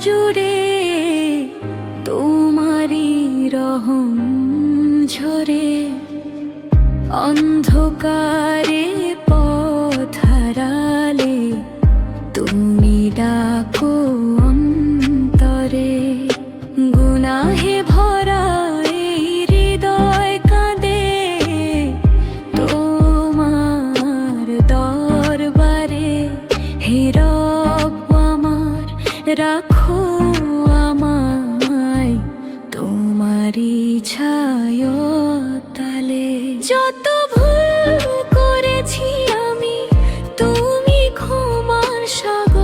জুড়ে তোমারই রহম ঝরে। অন্ধকারে পথ হারালে তুমি ডাকো অন্তরে। গুনাহে ভরা এই হৃদয় কাঁদে তোমার দরবারে। হে রব আমার, রাখো আমায় তোমারই ছায়াতলে। যত ভুল করেছি আমি, তুমি ক্ষমার সাগর।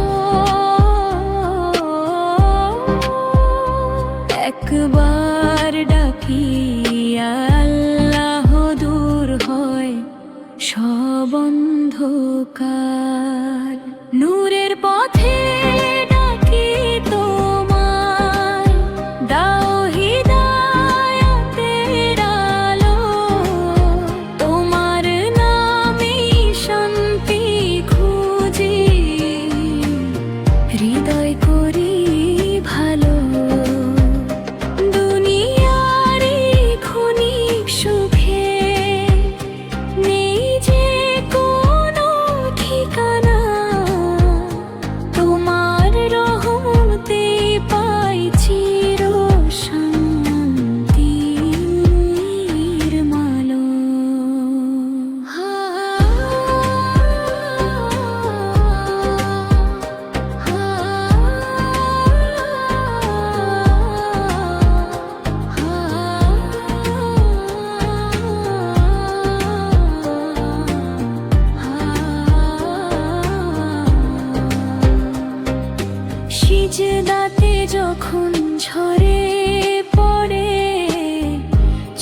একবার ডাকি আল্লাহ, দূর হয় সব অন্ধকার। নূরের পথে ডাকি তোমায়, দাও হিদায়াতের আলো। তোমার নামে শান্তি খুঁজি, হৃদয় করি ভালো। দুনিয়ার এই ক্ষণিক সুখে নেই যে কোনো ঠিকানা। তোমার রহমতে পাই চির শান্তির মালো। সিজদাতে যখন ঝরে পড়ে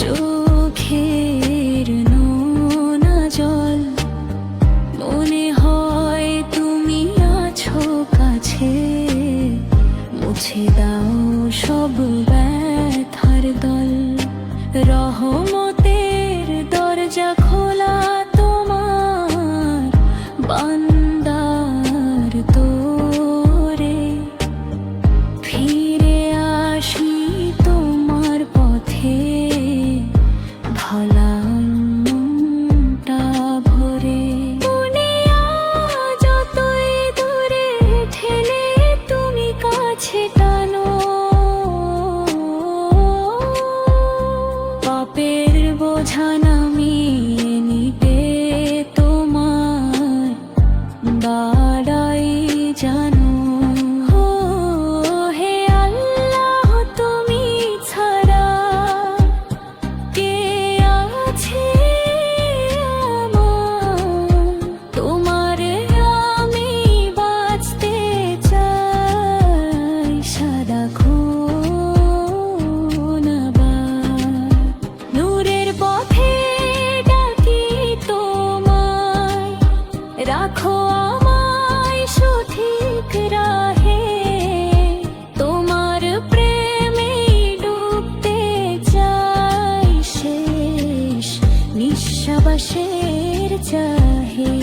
চোখের নোনা জল, মনে হয় তুমি আছো কাছে। মুছে দাও সব ব্যথার দল, রহমতের দরজা খোলা তোমার বান্দার তোরে। ফিরে আসি তোমার পথে, ভোলা মনটা ভরে। দুনিয়া যতই দূরে ঠেলে তুমি কাছে টানো। পাপের বোঝা নামিয়ে নিতে তোমার বাড়াই জানো। হে আল্লাহ, তুমি ছাড়া কে আছে আমার? তোমার আমি বাঁচতে চাই সারাক্ষণ আবার। নূরের পথে ডাকি তোমায়, রাখো আমায় সঠিক রাহে। তোমার প্রেমে ডুবতে চাই শেষ নিঃশ্বাসের চাহে।